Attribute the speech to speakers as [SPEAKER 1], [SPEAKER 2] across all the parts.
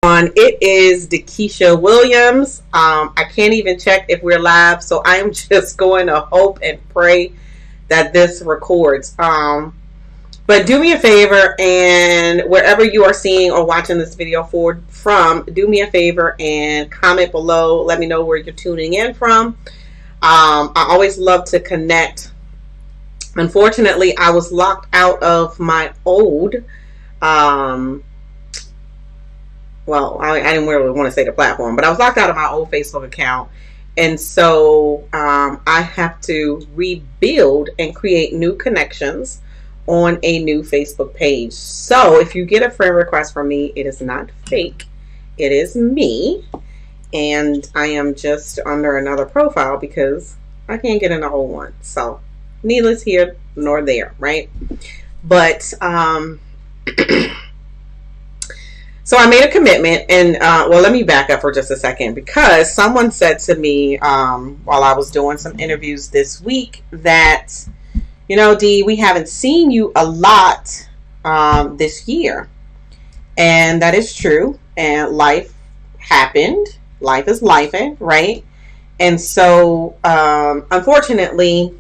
[SPEAKER 1] It is Dakisha Williams. I can't even check if we're live, so I am just going to hope and pray that this records. But do me a favor, and wherever you are seeing or watching this video from, do me a favor and comment below. Let me know where you're tuning in from. I always love to connect. Unfortunately, I was locked out of my old well, I didn't really want to say the platform, but I was locked out of my old Facebook account. And so I have to rebuild and create new connections on a new Facebook page. So if you get a friend request from me, it is not fake. It is me. And I am just under another profile because I can't get in a whole one. So neither here nor there, right? But so I made a commitment, and well, let me back up for just a second, because someone said to me while I was doing some interviews this week that, you know, Dee, we haven't seen you a lot this year. And that is true. And life happened. Life is lifing, right? And so, unfortunately,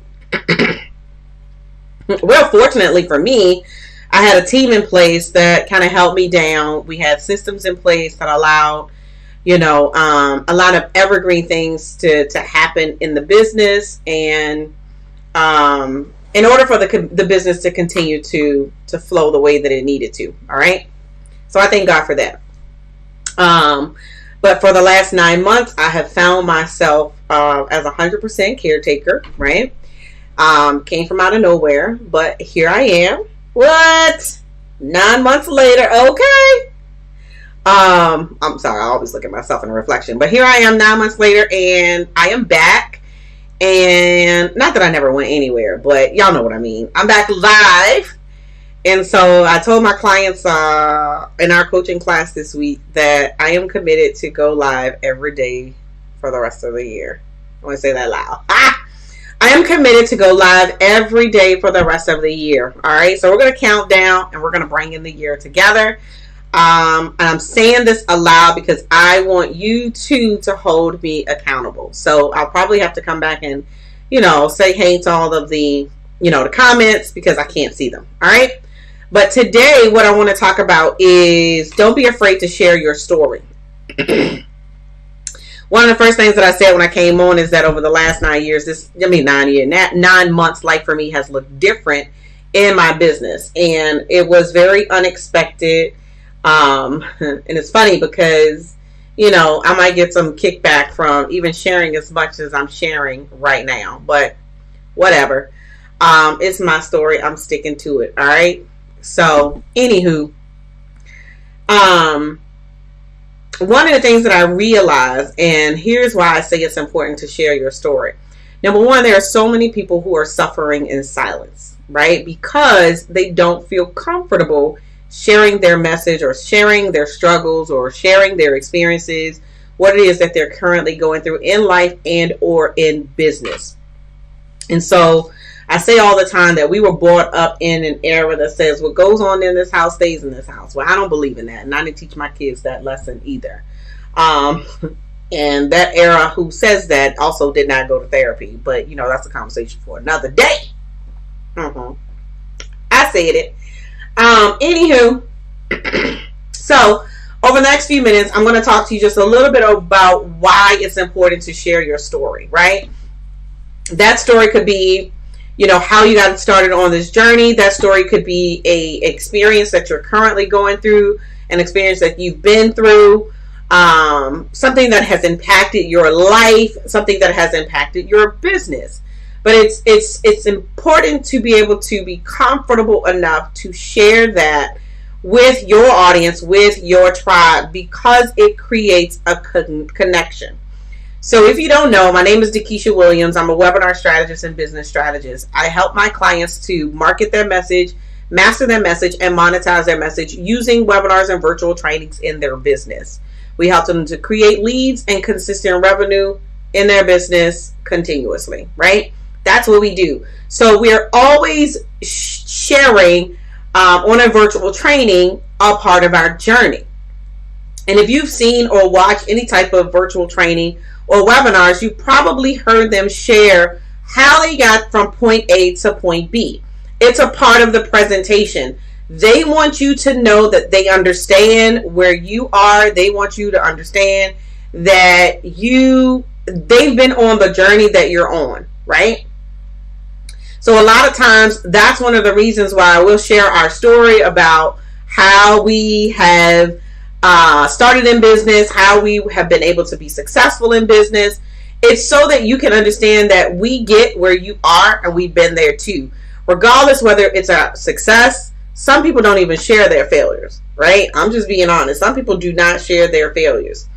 [SPEAKER 1] well, fortunately for me, I had a team in place that kind of held me down. We had systems in place that allowed, you know, a lot of evergreen things to happen in the business, and in order for the business to continue to flow the way that it needed to. All right. So I thank God for that. But for the last 9 months, I have found myself as 100% caretaker, right? Came from out of nowhere, but here I am. What? 9 months later, okay. I'm sorry, I always look at myself in a reflection, but here I am 9 months later, and I am back. And not that I never went anywhere, but y'all know what I mean. I'm back live. And so I told my clients in our coaching class this week that I am committed to go live every day for the rest of the year. I want to say that loud. I am committed to go live every day for the rest of the year. All right. So we're going to count down and we're going to bring in the year together. And I'm saying this aloud because I want you to hold me accountable. So I'll probably have to come back and, you know, say hey to all of the, you know, the comments, because I can't see them. All right. But today, what I want to talk about is don't be afraid to share your story. One of the first things that I said when I came on is that over the last 9 years, 9 months, life for me has looked different in my business. And it was very unexpected. And it's funny because, you know, I might get some kickback from even sharing as much as I'm sharing right now. But whatever. It's my story. I'm sticking to it. All right. So, anywho, one of the things that I realized, and here's why I say it's important to share your story. Number one, there are so many people who are suffering in silence, right? Because they don't feel comfortable sharing their message or sharing their struggles or sharing their experiences, what it is that they're currently going through in life and or in business. And so I say all the time that we were brought up in an era that says what goes on in this house stays in this house. Well, I don't believe in that, and I didn't teach my kids that lesson either. And that era who says that also did not go to therapy, but you know, that's a conversation for another day. I said it. Anywho, so over the next few minutes, I'm going to talk to you just a little bit about why it's important to share your story, right? That story could be, you know, how you got started on this journey. That story could be a experience that you're currently going through, an experience that you've been through, something that has impacted your life, something that has impacted your business. But it's important to be able to be comfortable enough to share that with your audience, with your tribe, because it creates a connection. So if you don't know, my name is Dakisha Williams. I'm a webinar strategist and business strategist. I help my clients to market their message, master their message, and monetize their message using webinars and virtual trainings in their business. We help them to create leads and consistent revenue in their business continuously, right? That's what we do. So we're always sharing on a virtual training a part of our journey. And if you've seen or watched any type of virtual training or webinars, you probably heard them share how they got from point A to point B. It's a part of the presentation. They want you to know that they understand where you are. They want you to understand that they've been on the journey that you're on, right? So a lot of times, that's one of the reasons why we'll share our story about how we have started in business, how we have been able to be successful in business. It's so that you can understand that we get where you are and we've been there too. Regardless whether it's a success, some people don't even share their failures, right? I'm just being honest. Some people do not share their failures.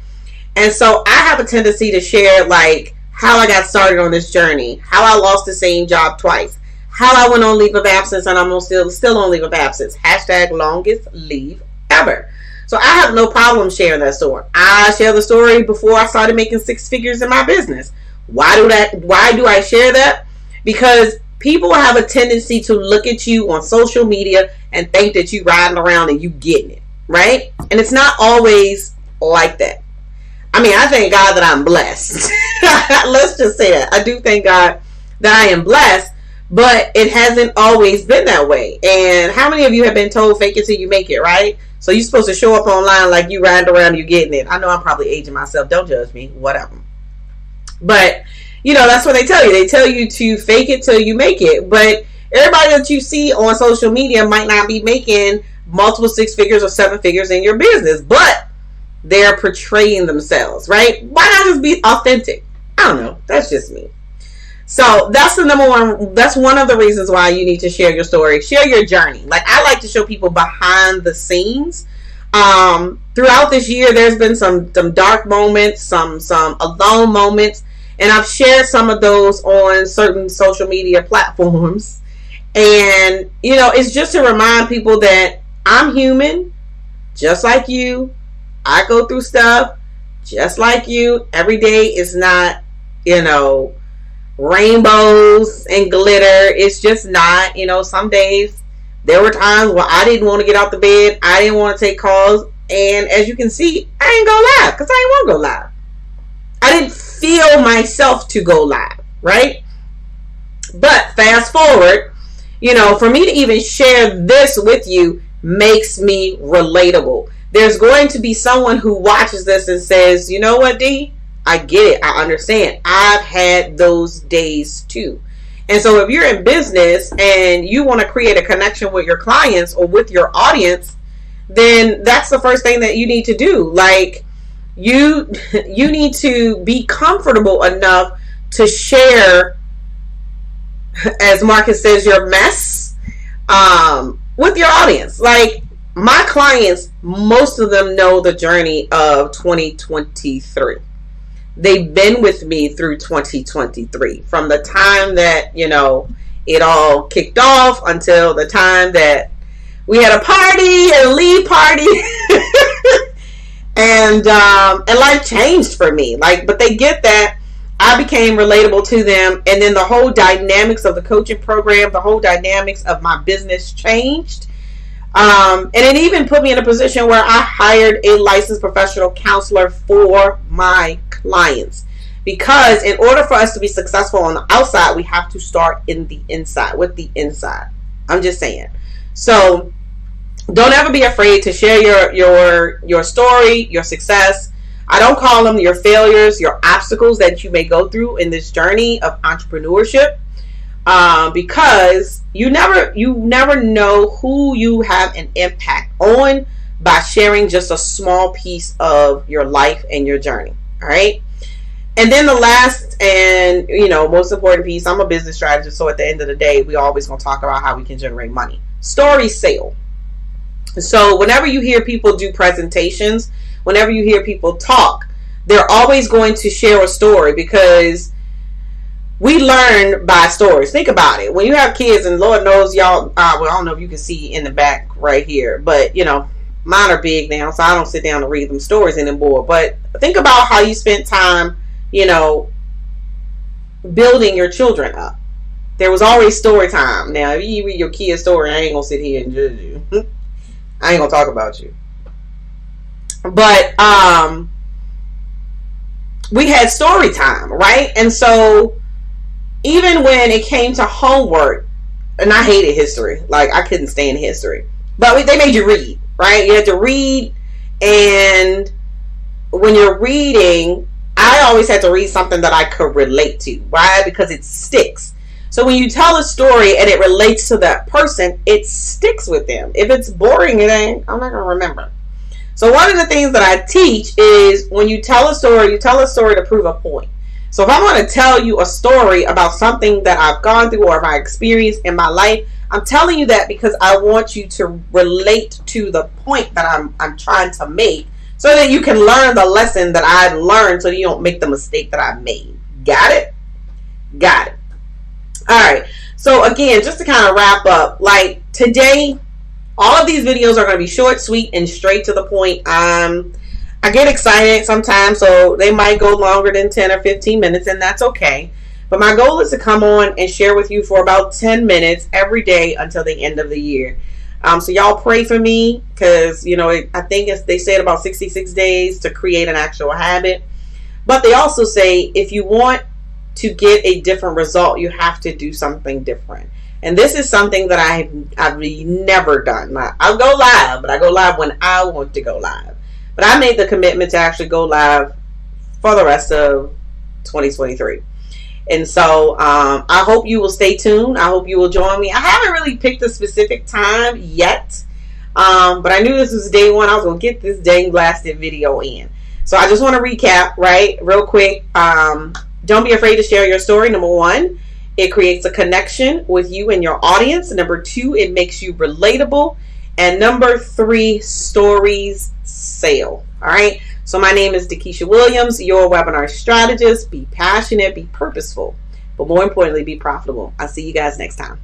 [SPEAKER 1] And so I have a tendency to share like how I got started on this journey, how I lost the same job twice, how I went on leave of absence and I'm still on leave of absence. # longest leave ever. So I have no problem sharing that story. I share the story before I started making 6 figures in my business. Why do I share that? Because people have a tendency to look at you on social media and think that you riding around and you getting it, right? And it's not always like that. I mean, I thank God that I'm blessed. Let's just say that. I do thank God that I am blessed, but it hasn't always been that way. And how many of you have been told fake it till you make it, right? So you're supposed to show up online like you riding around and you getting it. I know I'm probably aging myself. Don't judge me. Whatever. But, that's what they tell you. They tell you to fake it till you make it. But everybody that you see on social media might not be making multiple 6 figures or 7 figures in your business. But they're portraying themselves, right? Why not just be authentic? I don't know. That's just me. So that's the number one. That's one of the reasons why you need to share your story. Share your journey. Like I like to show people behind the scenes. Throughout this year, there's been some dark moments, some alone moments, and I've shared some of those on certain social media platforms. And it's just to remind people that I'm human, just like you. I go through stuff just like you. Every day is not, rainbows and glitter. It's just not. Some days there were times where I didn't want to get out the bed. I didn't want to take calls. And as you can see, I ain't go live because I didn't want to go live. I didn't feel myself to go live, right? But fast forward, for me to even share this with you makes me relatable. There's going to be someone who watches this and says, you know what, D? I get it. I understand. I've had those days too. And so if you're in business and you want to create a connection with your clients or with your audience, then that's the first thing that you need to do. Like you need to be comfortable enough to share, as Marcus says, your mess with your audience. Like my clients, most of them know the journey of 2023. They've been with me through 2023 from the time that, it all kicked off until the time that we had a party, a leave party, and life changed for me. But they get that I became relatable to them. And then the whole dynamics of the coaching program, the whole dynamics of my business changed. And it even put me in a position where I hired a licensed professional counselor for my clients. Because in order for us to be successful on the outside, we have to start in the inside, with the inside. I'm just saying. So don't ever be afraid to share your story, your success. I don't call them your failures, your obstacles that you may go through in this journey of entrepreneurship. Because you never know who you have an impact on by sharing just a small piece of your life and your journey. All right. And then the last and most important piece, I'm a business strategist, so at the end of the day, we always gonna talk about how we can generate money. Story sale. So whenever you hear people do presentations, whenever you hear people talk, they're always going to share a story because we learn by stories. Think about it. When you have kids, and Lord knows y'all, I don't know if you can see in the back right here, but mine are big now, so I don't sit down and read them stories anymore. But think about how you spent time, building your children up. There was always story time. Now, if you read your kid's story, I ain't gonna sit here and judge you. I ain't gonna talk about you. But we had story time, right? And so even when it came to homework, and I hated history, like I couldn't stand history, but they made you read, right? You had to read, and when you're reading, I always had to read something that I could relate to. Why? Because it sticks. So when you tell a story and it relates to that person, it sticks with them. If it's boring, I'm not going to remember. So one of the things that I teach is when you tell a story, you tell a story to prove a point. So if I want to tell you a story about something that I've gone through or my experience in my life, I'm telling you that because I want you to relate to the point that I'm trying to make, so that you can learn the lesson that I learned, so that you don't make the mistake that I made. Got it? Got it. All right. So again, just to kind of wrap up, like today, all of these videos are going to be short, sweet, and straight to the point. I get excited sometimes, so they might go longer than 10 or 15 minutes, and that's okay. But my goal is to come on and share with you for about 10 minutes every day until the end of the year. So y'all pray for me, because, you know, I think they say it about 66 days to create an actual habit. But they also say if you want to get a different result, you have to do something different. And this is something that I've never done. I'll go live, but I go live when I want to go live. But I made the commitment to actually go live for the rest of 2023. And so I hope you will stay tuned. I hope you will join me. I haven't really picked a specific time yet. But I knew this was day one. I was going to get this dang blasted video in. So I just want to recap, right, real quick. Don't be afraid to share your story. Number one, it creates a connection with you and your audience. Number two, it makes you relatable. And number three, stories sell. All right. So my name is Dakisha Williams, your webinar strategist. Be passionate, be purposeful, but more importantly, be profitable. I'll see you guys next time.